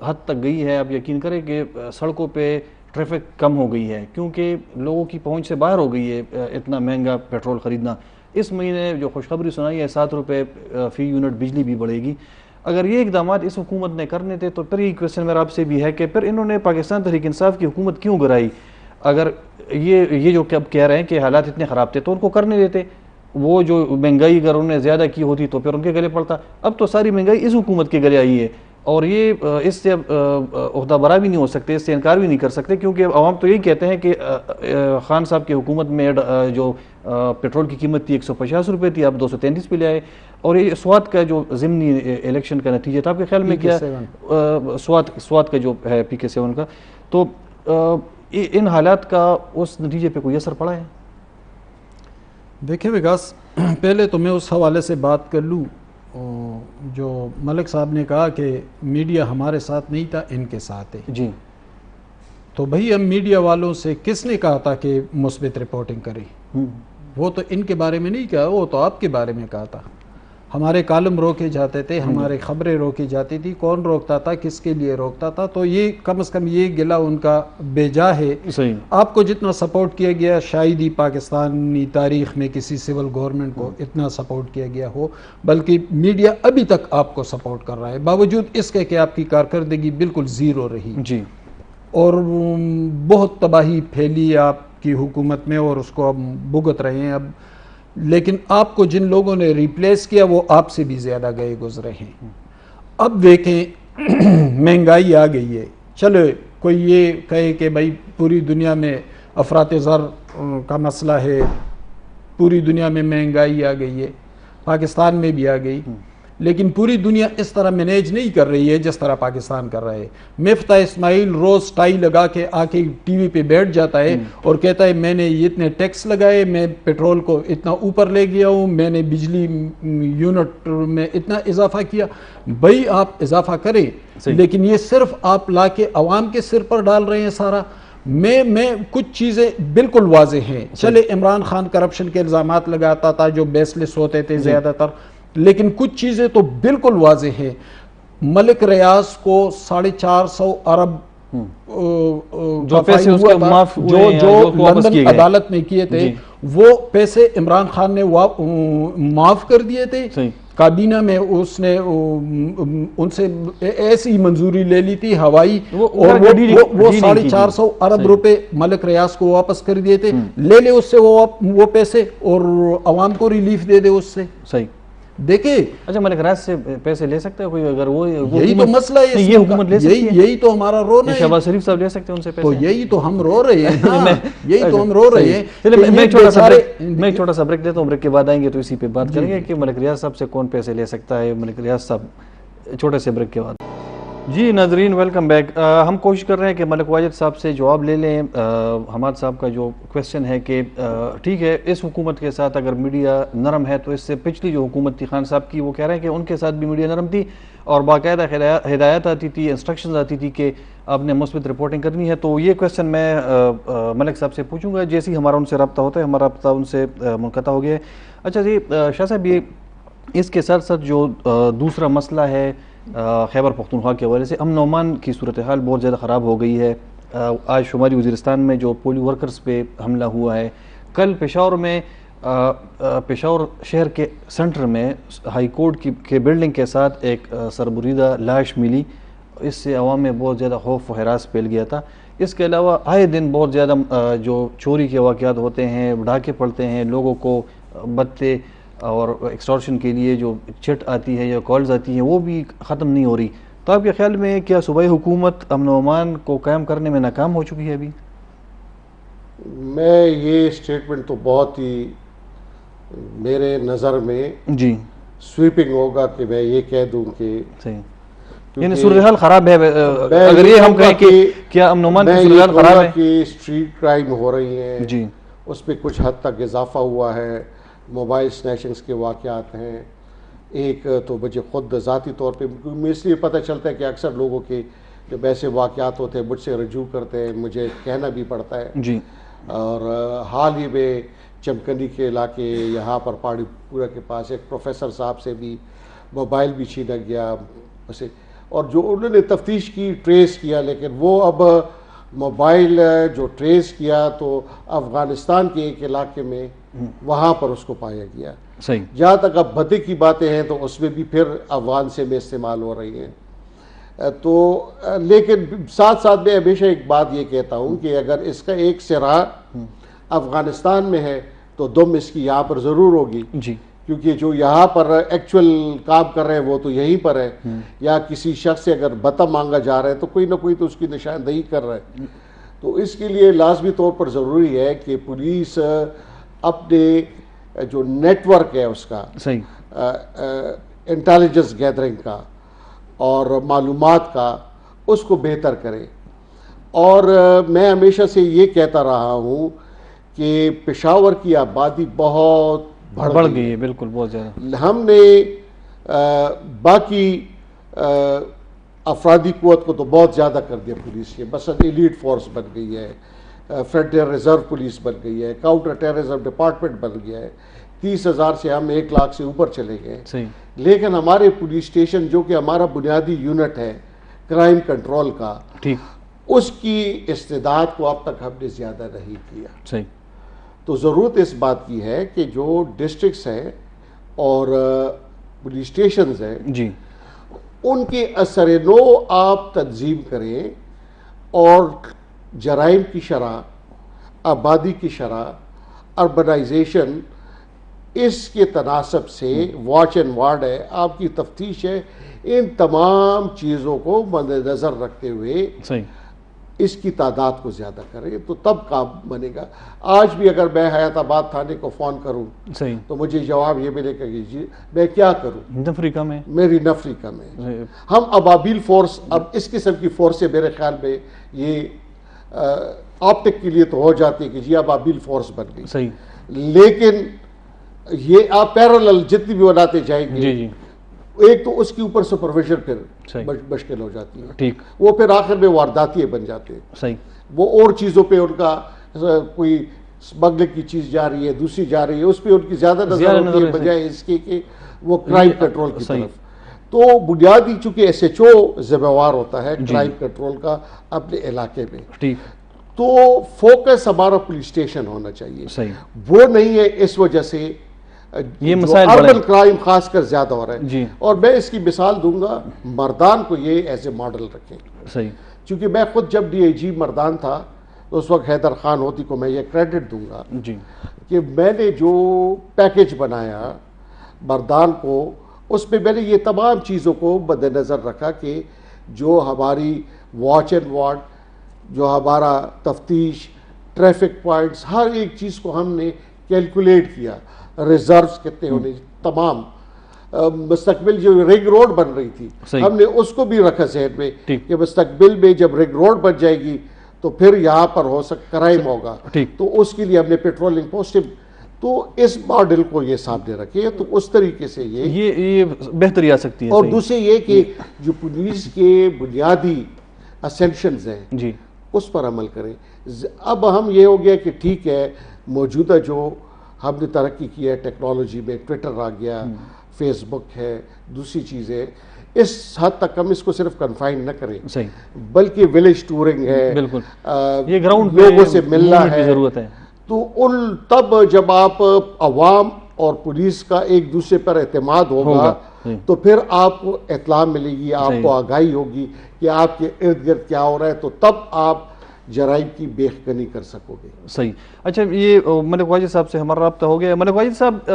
حد تک گئی ہے, آپ یقین کریں کہ سڑکوں پہ ٹریفک کم ہو گئی ہے کیونکہ لوگوں کی پہنچ سے باہر ہو گئی ہے اتنا مہنگا پیٹرول خریدنا. اس مہینے جو خوشخبری سنائی ہے 7 روپے فی یونٹ بجلی بھی بڑھے گی. اگر یہ اقدامات اس حکومت نے کرنے تھے تو پھر یہ کویشچن میرا آپ سے بھی ہے کہ پھر انہوں نے پاکستان تحریک انصاف کی حکومت کیوں گرائی؟ اگر یہ جو کہ اب کہہ رہے ہیں کہ حالات اتنے خراب تھے تو ان کو کرنے دیتے، وہ جو مہنگائی اگر انہوں نے زیادہ کی ہوتی تو پھر ان کے گلے پڑتا. اب تو ساری مہنگائی اس حکومت کے گلے آئی ہے اور یہ اس سے عہدہ برا بھی نہیں ہو سکتے، اس سے انکار بھی نہیں کر سکتے، کیونکہ عوام تو یہی کہتے ہیں کہ خان صاحب کی حکومت میں جو پیٹرول کی قیمت تھی 150 روپے تھی، اب 233 پہ لے آئے. اور یہ سوات کا جو ضمنی الیکشن کا نتیجہ تھا آپ کے خیال میں کیا سوات کا جو ہے PK7 کا، تو ان حالات کا اس نتیجے پہ کوئی اثر پڑا ہے؟ دیکھیں وکاس، پہلے تو میں اس حوالے سے بات کر لوں جو ملک صاحب نے کہا کہ میڈیا ہمارے ساتھ نہیں تھا، ان کے ساتھ ہے. جی، تو بھئی ہم میڈیا والوں سے کس نے کہا تھا کہ مثبت رپورٹنگ کریں؟ وہ تو ان کے بارے میں نہیں کہا، وہ تو آپ کے بارے میں کہا تھا. ہمارے کالم روکے جاتے تھے، ہمارے خبریں روکی جاتی تھی. کون روکتا تھا، کس کے لیے روکتا تھا؟ تو یہ کم از کم یہ گلہ ان کا بے جا ہے. صحیح. آپ کو جتنا سپورٹ کیا گیا شاید ہی پاکستانی تاریخ میں کسی سول گورنمنٹ کو اتنا سپورٹ کیا گیا ہو، بلکہ میڈیا ابھی تک آپ کو سپورٹ کر رہا ہے، باوجود اس کے کہ آپ کی کارکردگی بالکل زیرو رہی. جی. اور بہت تباہی پھیلی آپ کی حکومت میں اور اس کو اب بھگت رہے ہیں. اب لیکن آپ کو جن لوگوں نے ریپلیس کیا وہ آپ سے بھی زیادہ گئے گزرے ہیں. اب دیکھیں مہنگائی آ گئی ہے. چلو کوئی یہ کہے کہ بھائی پوری دنیا میں افراط زر کا مسئلہ ہے، پوری دنیا میں مہنگائی آ گئی ہے، پاکستان میں بھی آ گئی، لیکن پوری دنیا اس طرح مینیج نہیں کر رہی ہے جس طرح پاکستان کر رہا ہے. مفتاح اسماعیل روز ٹائی لگا کے آ کے ٹی وی پہ بیٹھ جاتا ہے اور کہتا ہے میں نے اتنے ٹیکس لگائے، میں پیٹرول کو اتنا اوپر لے گیا ہوں، میں نے بجلی یونٹ میں اتنا اضافہ کیا. بھائی آپ اضافہ کریں، لیکن یہ صرف آپ لا کے عوام کے سر پر ڈال رہے ہیں سارا. میں کچھ چیزیں بالکل واضح ہیں. چلے عمران خان کرپشن کے الزامات لگاتا تھا جو بیس لیس ہوتے تھے زیادہ تر، لیکن کچھ چیزیں تو بالکل واضح ہیں. ملک ریاض کو 450 ارب جو پیسے اس کے معاف ہوئے ہیں، جو لندن عدالت میں کیے تھے، وہ پیسے عمران خان نے معاف کر دیے تھے. کابینہ میں اس نے ان سے ایسی منظوری لے لی تھی ہوائی، اور وہ 450 ارب روپے ملک ریاض کو واپس کر دیے تھے. لے لے اس سے وہ پیسے اور عوام کو ریلیف دے دے اس سے. صحیح. دیکھیں اچھا، ملک ریاض سے پیسے لے سکتا ہے کوئی؟ اگر وہ یہی تو مسئلہ ہے، یہ حکومت لے سکتی ہے، یہی تو ہمارا رونا ہے. شہباز شریف صاحب لے سکتے ہیں ان سے پیسے؟ تو یہی تو ہم رو رہے ہیں، یہی تو ہم رو رہے ہیں. میں ایک چھوٹا سا بریک دیتا ہوں، بریک کے بعد آئیں گے تو اسی پہ بات کریں گے کہ ملک ریاض صاحب سے کون پیسے لے سکتا ہے. ملک ریاض صاحب چھوٹے سے بریک کے بعد. جی ناظرین، ویلکم بیک. ہم کوشش کر رہے ہیں کہ ملک واجد صاحب سے جواب لے لیں حماد صاحب کا جو کویسچن ہے کہ ٹھیک ہے اس حکومت کے ساتھ اگر میڈیا نرم ہے تو اس سے پچھلی جو حکومت تھی خان صاحب کی، وہ کہہ رہے ہیں کہ ان کے ساتھ بھی میڈیا نرم تھی اور باقاعدہ ہدایات آتی تھی، انسٹرکشنز آتی تھی کہ آپ نے مثبت رپورٹنگ کرنی ہے. تو یہ کویسچن میں ملک صاحب سے پوچھوں گا جیسے ہی ہمارا ان سے رابطہ ہوتا ہے. ہمارا رابطہ ان سے منقطع ہو گیا ہے. اچھا جی شاہ صاحب، یہ اس کے ساتھ ساتھ جو دوسرا مسئلہ ہے خیبر پختونخوا کے حوالے سے، امن و امان کی صورتحال بہت زیادہ خراب ہو گئی ہے. آج شمالی وزیرستان میں جو پولیو ورکرز پہ حملہ ہوا ہے، کل پشاور میں پشاور شہر کے سینٹر میں ہائی کورٹ کی بلڈنگ کے ساتھ ایک سربریدہ لاش ملی. اس سے عوام میں بہت زیادہ خوف و ہراس پھیل گیا تھا. اس کے علاوہ آئے دن بہت زیادہ جو چوری کے واقعات ہوتے ہیں، ڈاکے پڑتے ہیں، لوگوں کو بتے اور ایکسٹورشن کے لیے جو چٹ آتی ہے یا کالز آتی ہیں وہ بھی ختم نہیں ہو رہی. تو آپ کے خیال میں کیا صوبائی حکومت امن و امان کو قائم کرنے میں ناکام ہو چکی ہے ابھی؟ میں یہ سٹیٹمنٹ تو بہت ہی میرے نظر میں جی سویپنگ ہوگا کہ میں یہ کہہ دوں کہ صحیح، یعنی صورتحال خراب ہے. اگر یہ ہم کہیں کہ کیا امن و امان کی صورتحال خراب ہے کہ اسٹریٹ کرائم ہو رہی ہیں جی، اس پہ کچھ حد تک اضافہ ہوا ہے. موبائل سنیچنگز کے واقعات ہیں. ایک تو مجھے خود ذاتی طور پہ اس لیے پتہ چلتا ہے کہ اکثر لوگوں کے جب ایسے واقعات ہوتے ہیں مجھ سے رجوع کرتے ہیں، مجھے کہنا بھی پڑتا ہے جی. اور حال ہی میں چمکنی کے علاقے یہاں پر پہاڑی پورہ کے پاس ایک پروفیسر صاحب سے بھی موبائل بھی چھینا گیا اسے، اور جو انہوں نے تفتیش کی ٹریس کیا، لیکن وہ اب موبائل جو ٹریس کیا تو افغانستان کے ایک علاقے میں وہاں پر اس کو پایا گیا. صحیح. جہاں تک اب بھدے کی باتیں ہیں تو اس میں بھی پھر افغان سے میں استعمال ہو رہی ہیں. تو لیکن ساتھ ساتھ میں ہمیشہ ایک بات یہ کہتا ہوں کہ اگر اس کا ایک سرا افغانستان میں ہے تو دم اس کی یہاں پر ضرور ہوگی. جی. کیونکہ جو یہاں پر ایکچول کام کر رہے ہیں وہ تو یہیں پر ہے. یا کسی شخص سے اگر بتا مانگا جا رہا ہے تو کوئی نہ کوئی تو اس کی نشاندہی کر رہا ہے. تو اس کے لیے لازمی طور پر ضروری ہے کہ پولیس اپنے جو نیٹ ورک ہے اس کا, انٹیلیجنس گیدرنگ کا اور معلومات کا, اس کو بہتر کرے. اور میں ہمیشہ سے یہ کہتا رہا ہوں کہ پشاور کی آبادی بہت بڑھ گئی ہے. بالکل, بہت زیادہ. ہم نے باقی افرادی قوت کو تو بہت زیادہ کر دیا پولیس کے. بس ایلیٹ فورس بن گئی ہے, فیڈرل ریزرو پولیس بن گئی ہے, کاؤنٹر ٹیررزم ڈپارٹمنٹ بن گیا ہے. 30,000 سے ہم 1 لاکھ سے اوپر چلے گئے. لیکن ہمارے پولیس اسٹیشن جو کہ ہمارا بنیادی یونٹ ہے کرائم کنٹرول کا, اس کی استعداد کو اب تک ہم نے زیادہ نہیں کیا. صحیح. تو ضرورت اس بات کی ہے کہ جو ڈسٹرکٹس ہیں اور پولیس اسٹیشنز ہیں جی, ان کے اثر نو آپ تنظیم کریں اور جرائم کی شرح, آبادی کی شرح, اربنائزیشن, اس کے تناسب سے واچ اینڈ وارڈ ہے, آپ کی تفتیش ہے, ان تمام چیزوں کو مد نظر رکھتے ہوئے اس کی تعداد کو زیادہ کریں تو تب کام بنے گا. آج بھی اگر میں حیات آباد تھانے کو فون کروں تو مجھے جواب یہ ملے گا کہ جی میں کیا کروں, نفری کم ہے, میری نفری کم ہے. ہم ابابیل فورس, اب اس قسم کی فورس سے میرے خیال میں یہ آپٹک کے لیے تو ہو جاتی ہے کہ جی ابابیل فورس بن گئی. صحیح. لیکن یہ آپ پیرالل جتنی بھی بناتے جائیں گے ایک تو اس کے اوپر سپرویژن پھر مشکل ہو جاتی ہے. ٹھیک. وہ پھر آخر میں وارداتیے بن جاتے ہیں. صحیح. وہ اور چیزوں پہ ان کا کوئی اسمگلنگ کی چیز جا رہی ہے, دوسری جا رہی ہے, اس پہ ان کی زیادہ نظر ہوتی ہے بجائے اس کے کہ وہ کرائم کنٹرول کی طرف. تو بنیادی چونکہ ایس ایچ او ذمہ وار ہوتا ہے کرائم کنٹرول کا اپنے علاقے میں, تو فوکس ہمارا پولیس اسٹیشن ہونا چاہیے. وہ نہیں ہے, اس وجہ سے یہ مسائل اربن کرائم خاص کر زیادہ ہو رہا ہے. اور میں اس کی مثال دوں گا, مردان کو یہ ایز اے ماڈل رکھیں. صحیح. چونکہ میں خود جب ڈی آئی جی مردان تھا تو اس وقت حیدر خان ہوتی کو میں یہ کریڈٹ دوں گا کہ میں نے جو پیکیج بنایا مردان کو, اس میں نے یہ تمام چیزوں کو مد نظر رکھا کہ جو ہماری واچ اینڈ وارڈ, جو ہمارا تفتیش, ٹریفک پوائنٹس, ہر ایک چیز کو ہم نے کیلکولیٹ کیا. ریزروز کتنے ہونے, تمام مستقبل جو رنگ روڈ بن رہی تھی ہم نے اس کو بھی رکھا ذہن میں کہ مستقبل میں جب رنگ روڈ بن جائے گی تو پھر یہاں پر ہو سکتا کرائم ہوگا, تو اس کے لیے ہم نے پیٹرولنگ پوسٹ, تو اس ماڈل کو یہ سامنے رکھے. تو اس طریقے سے یہ بہتری آ سکتی ہے. اور دوسرے یہ کہ جو پولیس کے بنیادی اسینشنز ہیں جی اس پر عمل کریں. اب ہم یہ ہو گیا کہ ٹھیک ہے موجودہ جو ہم نے ترقی کی ہے ٹیکنالوجی میں, ٹویٹر آ گیا, فیس بک ہے, دوسری چیزیں, اس حد تک ہم اس کو صرف کنفائن نہ کریں بلکہ ولیج ٹورنگ ہے, یہ گراؤنڈ لوگوں سے ملنا ہے. ضرورت ہے. تو تب جب آپ عوام اور پولیس کا ایک دوسرے پر اعتماد ہوگا تو پھر آپ کو اطلاع ملے گی, آپ کو آگاہی ہوگی کہ آپ کے ارد گرد کیا ہو رہا ہے, تو تب آپ جرائم کی بیخبری کر سکو گے. صحیح. اچھا, یہ ملک واجد صاحب سے ہمارا رابطہ ہو گیا. ملک واجد صاحب,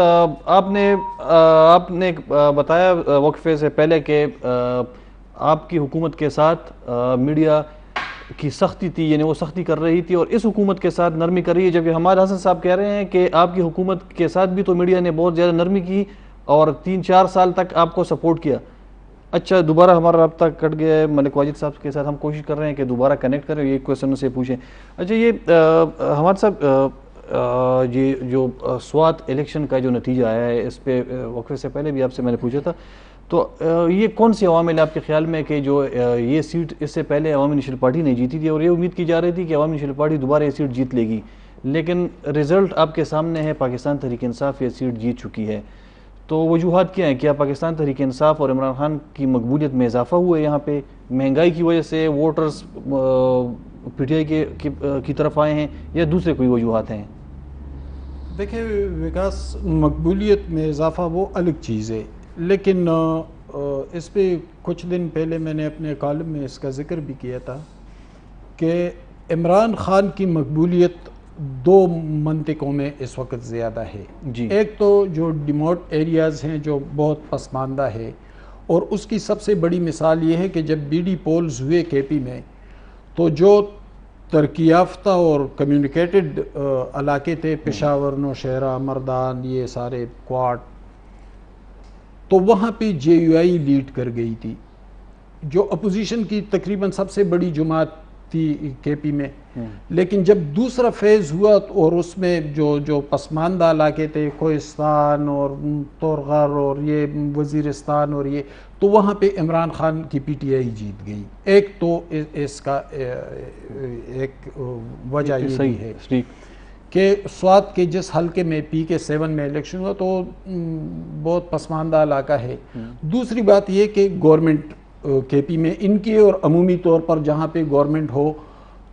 آپ نے بتایا وقفے سے پہلے کہ آپ کی حکومت کے ساتھ میڈیا کی سختی تھی, یعنی وہ سختی کر رہی تھی اور اس حکومت کے ساتھ نرمی کر رہی ہے, جبکہ ہمارے حسن صاحب کہہ رہے ہیں کہ آپ کی حکومت کے ساتھ بھی تو میڈیا نے بہت زیادہ نرمی کی اور 3-4 سال تک آپ کو سپورٹ کیا. اچھا, دوبارہ ہمارا رابطہ کٹ گیا ہے ملک واجد صاحب کے ساتھ, ہم کوشش کر رہے ہیں کہ دوبارہ کنیکٹ کریں, یہ کویسچن سے پوچھیں. اچھا, یہ ہمارے صاحب یہ جو سوات الیکشن کا جو نتیجہ آیا ہے, اس پہ وقفے سے پہلے بھی آپ سے میں نے پوچھا تھا, تو یہ کون سی عوامل آپ کے خیال میں کہ جو یہ سیٹ اس سے پہلے عوامی نیشنل پارٹی نے جیتی تھی اور یہ امید کی جا رہی تھی کہ عوامی نیشنل پارٹی دوبارہ یہ سیٹ جیت لے گی, لیکن رزلٹ آپ کے سامنے ہے, پاکستان تحریک انصاف یہ سیٹ جیت چکی ہے. تو وجوہات کیا ہیں؟ کیا پاکستان تحریک انصاف اور عمران خان کی مقبولیت میں اضافہ ہوا ہے یہاں پہ, مہنگائی کی وجہ سے, ووٹرز پی ٹی آئی کی طرف آئے ہیں یا دوسرے کوئی وجوہات ہیں؟ دیکھیں وکاس، مقبولیت میں اضافہ وہ الگ چیز ہے، لیکن اس پہ کچھ دن پہلے میں نے اپنے کالم میں اس کا ذکر بھی کیا تھا کہ عمران خان کی مقبولیت دو منطقوں میں اس وقت زیادہ ہے جی۔ ایک تو جو ڈیموٹ ایریاز ہیں جو بہت پسماندہ ہے، اور اس کی سب سے بڑی مثال یہ ہے کہ جب بی ڈی پولز ہوئے کے پی میں تو جو ترقی یافتہ اور کمیونیکیٹڈ علاقے تھے، پشاور، نوشہرہ، مردان، یہ سارے کوارٹ، تو وہاں پہ جے یو آئی لیڈ کر گئی تھی، جو اپوزیشن کی تقریباً سب سے بڑی جماعت تھی کے پی میں۔ لیکن جب دوسرا فیز ہوا اور اس میں جو پسماندہ علاقے تھے، کوہستان اور تورغر اور یہ وزیرستان اور یہ، تو وہاں پہ عمران خان کی پی ٹی آئی جیت گئی۔ ایک تو اس کا ایک وجہ یہ بھی ہے کہ سوات کے جس حلقے میں پی کے 7 میں الیکشن ہوا تو بہت پسماندہ علاقہ ہے۔ دوسری بات یہ کہ گورنمنٹ کے پی میں ان کی اور عمومی طور پر جہاں پہ گورنمنٹ ہو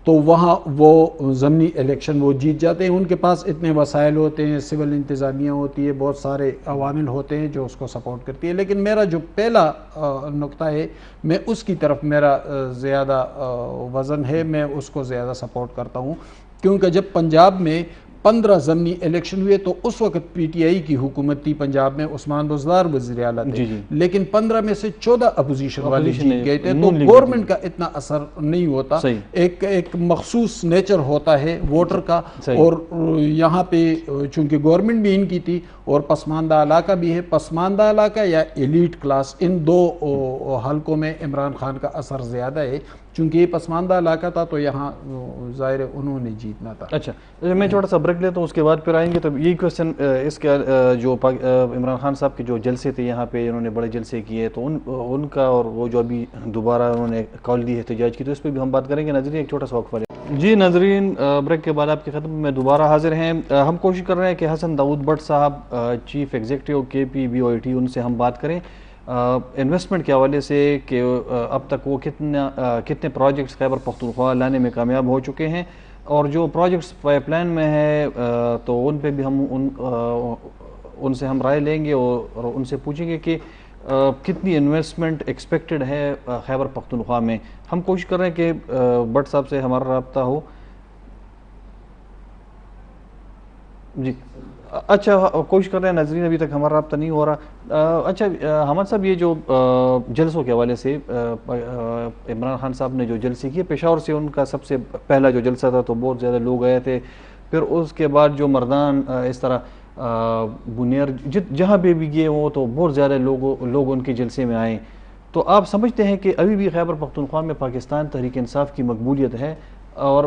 تو وہاں وہ ضمنی الیکشن وہ جیت جاتے ہیں، ان کے پاس اتنے وسائل ہوتے ہیں، سول انتظامیہ ہوتی ہے، بہت سارے عوامل ہوتے ہیں جو اس کو سپورٹ کرتی ہے۔ لیکن میرا جو پہلا نقطہ ہے، میں اس کی طرف میرا زیادہ وزن ہے، میں اس کو زیادہ سپورٹ کرتا ہوں، کیونکہ جب پنجاب میں 15 ضمنی الیکشن ہوئے تو اس وقت پی ٹی آئی کی حکومت تھی پنجاب میں، عثمان بزدار وزیر اعلیٰ تھے، لیکن 15 میں سے 14 اپوزیشن والے جیت گئے تھے، تو گورنمنٹ کا اتنا اثر نہیں ہوتا، ایک مخصوص نیچر ہوتا ہے ووٹر کا، اور یہاں پہ چونکہ گورنمنٹ بھی ان کی تھی اور پسماندہ علاقہ بھی ہے، پسماندہ علاقہ یا ایلیٹ کلاس، ان دو حلقوں میں عمران خان کا اثر زیادہ ہے، چونکہ یہ پسماندہ علاقہ تھا تو یہاں ظاہر انہوں نے جیتنا تھا۔ اچھا، میں چھوٹا سا بریک لیتا ہوں، اس کے بعد پھر آئیں گے۔ تو یہی کوشچن اس کے جو عمران خان صاحب کے جو جلسے تھے یہاں پہ، انہوں نے بڑے جلسے کیے، تو ان کا اور وہ جو ابھی دوبارہ انہوں نے کال دی احتجاج کی، تو اس پہ بھی ہم بات کریں گے۔ ناظرین ایک چھوٹا سا وقفہ لیں۔ جی ناظرین، بریک کے بعد آپ کی خدمت میں دوبارہ حاضر ہیں۔ ہم کوشش کر رہے ہیں کہ حسن داؤد بٹ صاحب، چیف ایگزیکٹو کے پی بی او ٹی، ان سے ہم بات کریں انویسٹمنٹ کے حوالے سے کہ اب تک وہ کتنے پروجیکٹس خیبر پختونخوا لانے میں کامیاب ہو چکے ہیں، اور جو پروجیکٹس پائپ لائن میں ہے تو ان پہ بھی ہم ان سے ہم رائے لیں گے اور ان سے پوچھیں گے کہ کتنی انویسٹمنٹ ایکسپیکٹڈ ہے خیبر پختونخوا میں۔ ہم کوشش کر رہے ہیں کہ بٹ صاحب سے ہمارا رابطہ ہو۔ جی اچھا، کوشش کر رہے ہیں ناظرین، ابھی تک ہمارا رابطہ نہیں ہو رہا۔ اچھا حمد صاحب، یہ جو جلسوں کے حوالے سے عمران خان صاحب نے جو جلسے کیے، پشاور سے ان کا سب سے پہلا جو جلسہ تھا تو بہت زیادہ لوگ آئے تھے، پھر اس کے بعد جو مردان، اس طرح بنیر، جہاں پہ بھی گئے وہ تو بہت زیادہ لوگ ان کے جلسے میں آئے۔ تو آپ سمجھتے ہیں کہ ابھی بھی خیبر پختونخوا میں پاکستان تحریک انصاف کی مقبولیت ہے؟ اور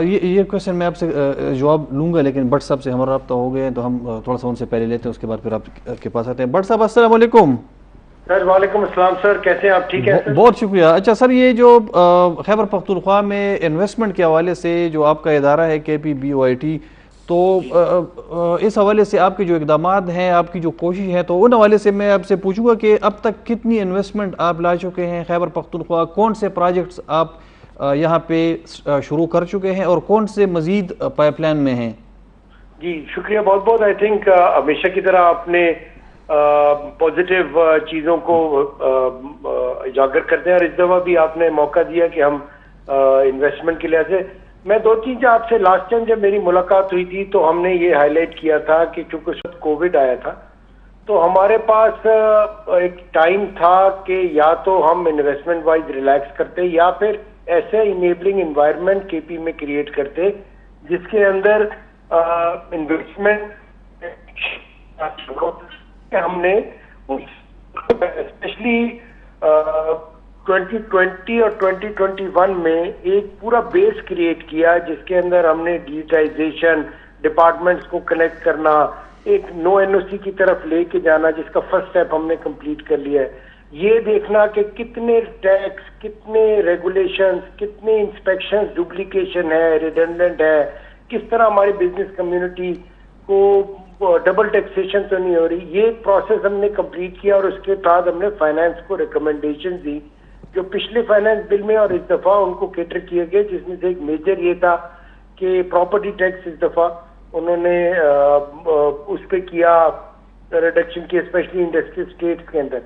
یہ کوشچن میں آپ سے جواب لوں گا، لیکن بٹ صاحب سے ہمارا رابطہ ہو گئے ہیں تو ہم تھوڑا سا ان سے پہلے لیتے ہیں، اس کے بعد پھر آپ کے پاس آتے ہیں۔ بٹ صاحب السلام علیکم۔ سر وعلیکم السلام سر، کیسے ہیں آپ؟ ٹھیک ہے سر، بہت شکریہ۔ اچھا سر، یہ جو خیبر پختونخوا میں انویسٹمنٹ کے حوالے سے جو آپ کا ادارہ ہے کے پی بی او آئی ٹی، تو اس حوالے سے آپ کے جو اقدامات ہیں، آپ کی جو کوشش ہے، تو ان حوالے سے میں آپ سے پوچھوں گا کہ اب تک کتنی انویسٹمنٹ آپ لا چکے ہیں خیبر پختونخوا، کون سے پروجیکٹس آپ یہاں پہ شروع کر چکے ہیں اور کون سے مزید پائپ لائن میں ہیں؟ جی شکریہ بہت بہت۔ آئی تھنک ہمیشہ کی طرح آپ نے پازیٹیو چیزوں کو اجاگر کرتے ہیں، اور اس دفعہ بھی آپ نے موقع دیا کہ ہم انویسٹمنٹ کے لحاظ سے، میں دو چیزیں آپ سے لاسٹ ٹائم جب میری ملاقات ہوئی تھی تو ہم نے یہ ہائی لائٹ کیا تھا کہ چونکہ اس وقت کووڈ آیا تھا تو ہمارے پاس ایک ٹائم تھا کہ یا تو ہم انویسٹمنٹ وائز ریلیکس کرتے یا پھر ایسے انیبلنگ انوائرمنٹ کے پی میں کریٹ کرتے جس کے اندر انویسٹمنٹ ہم نے اسپیشلی 2020 اور 2021 میں ایک پورا بیس کریٹ کیا جس کے اندر ہم نے ڈیجیٹائزیشن، ڈپارٹمنٹس کو کنیکٹ کرنا، ایک نو این او سی کی طرف لے کے جانا جس کا فرسٹ اسٹیپ ہم نے کمپلیٹ کر لیا ہے۔ یہ دیکھنا کہ کتنے ٹیکس، کتنے ریگولیشنز، کتنے انسپیکشنز ڈپلیکیشن ہے، ریڈنڈنٹ ہے، کس طرح ہماری بزنس کمیونٹی کو ڈبل ٹیکسیشن تو نہیں ہو رہی، یہ پروسیس ہم نے کمپلیٹ کیا، اور اس کے بعد ہم نے فائنانس کو ریکمنڈیشن دی جو پچھلے فائنانس بل میں اور اس دفعہ ان کو کیٹر کیا گیا، جس میں سے ایک میجر یہ تھا کہ پراپرٹی ٹیکس اس دفعہ انہوں نے اس پہ کیا ریڈکشن کی، اسپیشلی انڈسٹریل اسٹیٹس کے اندر.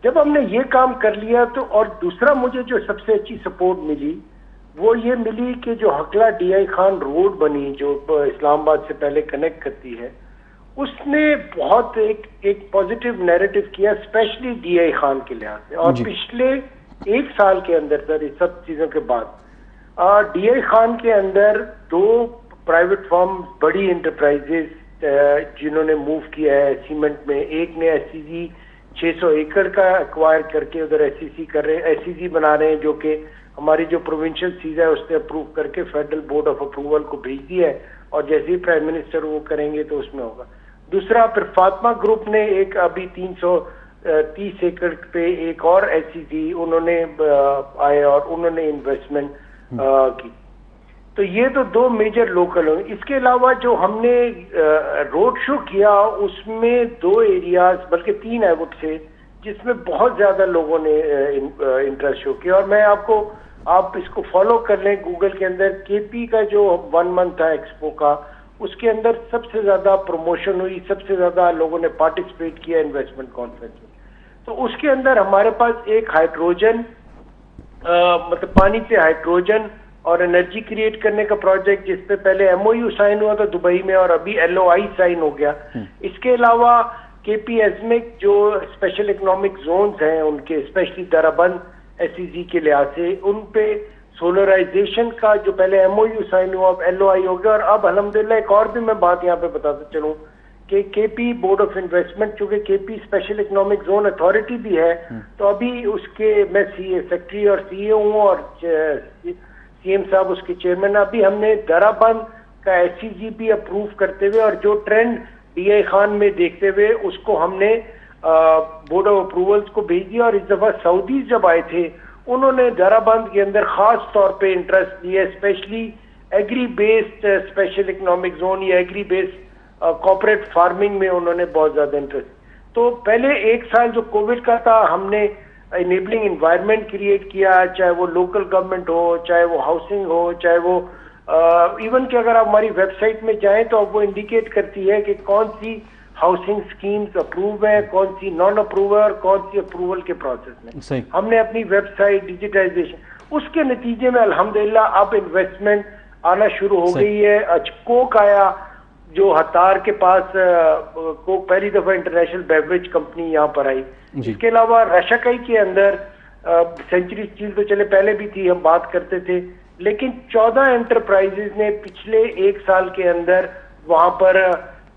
جب ہم نے یہ کام کر لیا تو، اور دوسرا مجھے جو سب سے اچھی سپورٹ ملی وہ یہ ملی کہ جو حقلہ ڈی آئی خان روڈ بنی جو اسلام آباد سے پہلے کنیکٹ کرتی ہے، اس نے بہت ایک پازیٹیو نیریٹو کیا اسپیشلی ڈی آئی خان کے لحاظ سے. اور پچھلے 1 سال کے اندر سر اس سب چیزوں کے بعد ڈی آئی خان کے اندر 2 پرائیویٹ فرم بڑی انٹرپرائزز جنہوں نے موو کیا ہے سیمنٹ میں. ایک نے ایس سی جی 600 ایکڑ کا ایکوائر کر کے ادھر ایس سی سی کر رہے ہیں، ایس سی جی بنا رہے ہیں، جو کہ ہماری جو پروونشل چیز ہے اس نے اپروو کر کے فیڈرل بورڈ آف اپروول کو بھیج دیا ہے، اور جیسے ہی پرائم منسٹر وہ کریں گے تو اس میں ہوگا. دوسرا پھر فاطمہ گروپ نے ایک ابھی 330 ایکڑ پہ ایک اور ایس سی جی انہوں نے آئے اور انہوں نے انویسٹمنٹ کی. تو یہ تو 2 میجر لوکل ہوں. اس کے علاوہ جو ہم نے روڈ شو کیا اس میں 2 ایریاز بلکہ 3 ہے وڈ سے جس میں بہت زیادہ لوگوں نے انٹرسٹ شو کیا، اور میں آپ اس کو فالو کر لیں گوگل کے اندر. کے پی کا جو 1 منتھ تھا ایکسپو کا، اس کے اندر سب سے زیادہ پروموشن ہوئی، سب سے زیادہ لوگوں نے پارٹیسپیٹ کیا انویسٹمنٹ کانفرنس میں. تو اس کے اندر ہمارے پاس ایک ہائیڈروجن مطلب پانی سے ہائیڈروجن اور انرجی کریٹ کرنے کا پروجیکٹ، جس پہ پہلے ایم او یو سائن ہوا تھا دبئی میں اور ابھی ایل او آئی سائن ہو گیا. اس کے علاوہ کے پی ایزمک جو اسپیشل اکنامک زونز ہیں ان کے، اسپیشلی درابند ایس سی جی کے لحاظ سے، ان پہ سولرائزیشن کا جو پہلے ایم او یو سائن ہوا اب ایل او آئی ہو گیا. اور اب الحمدللہ ایک اور بھی میں بات یہاں پہ بتاتا چلوں کہ کے پی بورڈ آف انویسٹمنٹ، چونکہ کے پی اسپیشل اکنامک زون اتھارٹی بھی ہے، تو ابھی اس کے میں سیکٹری اور سی اے ہوں اور سی ایم صاحب اس کے چیئرمین. ابھی ہم نے درابند کا ایس سی جی بھی اپروو کرتے ہوئے اور جو ٹرینڈ ڈی آئی خان میں دیکھتے ہوئے اس کو ہم نے بورڈ آف اپروولز کو بھیج دیا. اور اس دفعہ سعودیز جب آئے تھے انہوں نے درابند کے اندر خاص طور پہ انٹرسٹ لیا، especially agri based special economic zone یا ایگری بیسڈ کوپریٹ فارمنگ میں انہوں نے بہت زیادہ انٹرسٹ. تو پہلے 1 سال جو کووڈ کا تھا ہم نے انیبلنگ انوائرمنٹ کریٹ کیا، چاہے وہ لوکل گورنمنٹ ہو، چاہے وہ ہاؤسنگ ہو، چاہے وہ ایون کہ اگر آپ ہماری ویب سائٹ میں جائیں تو اب وہ انڈیکیٹ کرتی ہے کہ کون سی ہاؤسنگ سکیمز اپروو ہیں، کون سی نان اپروو ہے اور کون سی اپروول کے پروسیس میں. ہم نے اپنی ویب سائٹ ڈیجیٹائزیشن، اس کے نتیجے میں الحمدللہ اب انویسٹمنٹ آنا شروع ہو گئی ہے. کوک آیا جو ہتار کے پاس، کوک پہلی دفعہ انٹرنیشنل بیوریج کمپنی یہاں پر آئی. اس کے علاوہ رشاکئی کے اندر سینچری اسٹیل تو چلے پہلے بھی تھی، ہم بات کرتے تھے، لیکن 14 انٹرپرائزز نے پچھلے 1 سال کے اندر وہاں پر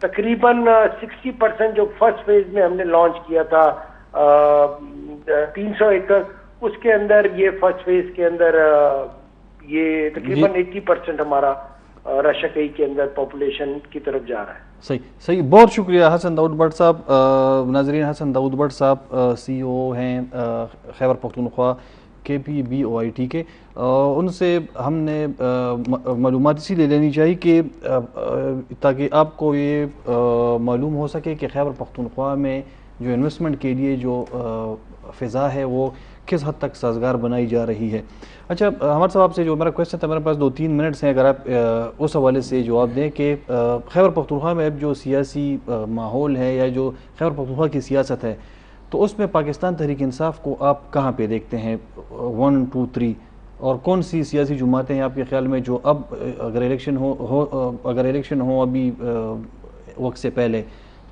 تقریباً 60% جو فرسٹ فیز میں ہم نے لانچ کیا تھا 300 ایکڑ، اس کے اندر یہ فرسٹ فیز کے اندر یہ تقریباً 80% ہمارا رشاکئی کے اندر پاپولیشن کی طرف جا رہا ہے. صحیح بہت شکریہ حسن داؤد بٹ صاحب. ناظرین، حسن داؤد بٹ صاحب سی او ہیں خیبر پختونخوا کے پی بی او آئی ٹی کے. ان سے ہم نے معلومات اسی لیے لینی چاہیے کہ تاکہ آپ کو یہ معلوم ہو سکے کہ خیبر پختونخوا میں جو انویسٹمنٹ کے لیے جو فضا ہے وہ کس حد تک سازگار بنائی جا رہی ہے. اچھا ہمارے صاحب سے جو میرا کویشچن تھا، میرے پاس 2-3 منٹس ہیں، اگر آپ اس حوالے سے جواب دیں کہ خیبر پختونخوا میں اب جو سیاسی ماحول ہے یا جو خیبر پختونخوا کی سیاست ہے تو اس میں پاکستان تحریک انصاف کو آپ کہاں پہ دیکھتے ہیں 1 2 3، اور کون سی سیاسی جماعتیں ہیں آپ کے خیال میں جو اب اگر الیکشن ہو ابھی وقت سے پہلے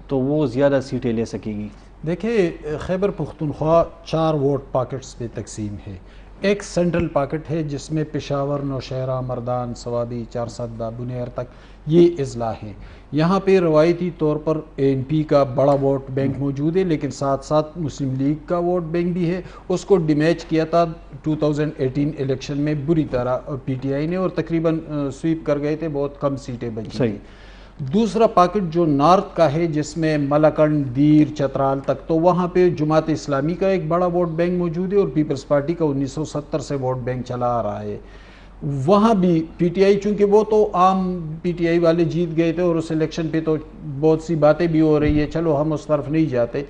تو وہ زیادہ سیٹیں لے سکے گی؟ دیکھیں، خیبر پختونخوا 4 ووٹ پاکٹس پہ تقسیم ہے. ایک سینٹرل پاکٹ ہے جس میں پشاور، نوشہرہ، مردان، سوابی، 4 بنیر تک یہ اضلاع ہیں. یہاں پہ روایتی طور پر اے این پی کا بڑا ووٹ بینک موجود ہے، لیکن ساتھ ساتھ مسلم لیگ کا ووٹ بینک بھی ہے. اس کو ڈیمیج کیا تھا 2018 الیکشن میں بری طرح پی ٹی آئی نے، اور تقریباً سویپ کر گئے تھے، بہت کم سیٹیں بچی تھیں. دوسرا پاکٹ جو نارتھ کا ہے جس میں ملاکنڈ، دیر، چترال تک، تو وہاں پہ جماعت اسلامی کا ایک بڑا ووٹ بینک موجود ہے اور پیپلز پارٹی کا 1970 سے ووٹ بینک چلا آ رہا ہے. وہاں بھی پی ٹی آئی، چونکہ وہ تو عام پی ٹی آئی والے جیت گئے تھے اور اس الیکشن پہ تو بہت سی باتیں بھی ہو رہی ہے، چلو ہم اس طرف نہیں جاتے.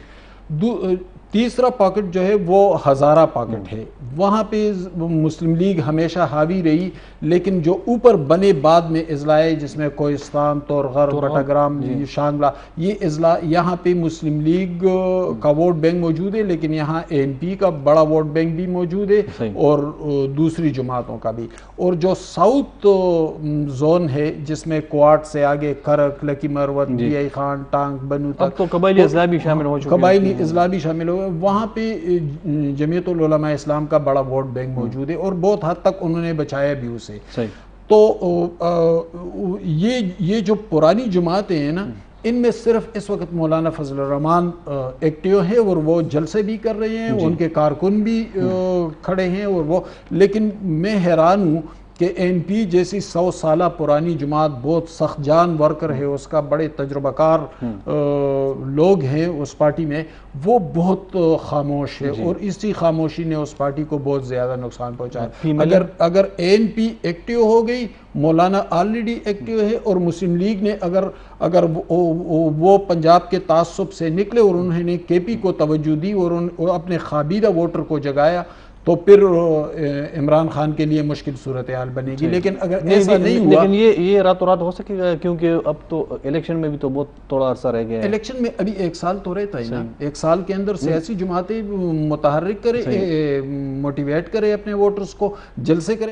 تیسرا پاکٹ جو ہے وہ ہزارہ پاکٹ ہے، وہاں پہ مسلم لیگ ہمیشہ حاوی رہی، لیکن جو اوپر بنے بعد میں اضلاع جس میں کوہستان، تورغر، بٹاگرام، شانگلہ، یہ اضلاع یہاں پہ مسلم لیگ کا ووٹ بینک موجود ہے، لیکن یہاں اے این پی کا بڑا ووٹ بینک بھی موجود ہے اور دوسری جماعتوں کا بھی. اور جو ساؤتھ زون ہے جس میں کوارٹ سے آگے کرک، لکی مروت، بی آئی خان، ٹانک، بنو تک، اب تو قبائلی اضلاع بھی شامل ہو چکے ہیں. قبائلی اضلاع بھی شامل ہوئے، وہاں پہ جمعیت العلماء اسلام کا بڑا ووٹ بینک موجود ہے اور بہت حد تک انہوں نے بچایا بھی اسے. تو یہ جو پرانی جماعتیں ہیں نا، ان میں صرف اس وقت مولانا فضل الرحمان ایکٹیو ہیں اور وہ جلسے بھی کر رہے ہیں، ان کے کارکن بھی کھڑے ہیں، اور وہ، لیکن میں حیران ہوں کہ این پی جیسی 100 سالہ پرانی جماعت، بہت سخت جان ورکر ہے اس کا، بڑے تجربہ کار لوگ ہیں اس پارٹی میں، وہ بہت خاموش ہے اور اسی خاموشی نے اس پارٹی کو بہت زیادہ نقصان پہنچایا. اگر این پی ایکٹیو ہو گئی، مولانا آلریڈی ایکٹیو ہے، اور مسلم لیگ نے اگر وہ پنجاب کے تعصب سے نکلے اور انہوں نے کے پی کو توجہ دی اور اپنے خابیدہ ووٹر کو جگایا، تو پھر عمران خان کے لیے مشکل صورتحال بنے گی. لیکن اگر ایسا نہیں ہوا، لیکن یہ راتوں رات ہو سکے گا، کیونکہ اب تو الیکشن میں بھی تو بہت تھوڑا عرصہ رہ گیا ہے. الیکشن میں ابھی 1 سال تو رہتا ہے نا، 1 سال کے اندر سیاسی جماعتیں متحرک کرے، موٹیویٹ کرے اپنے ووٹرز کو، جلسے کرے.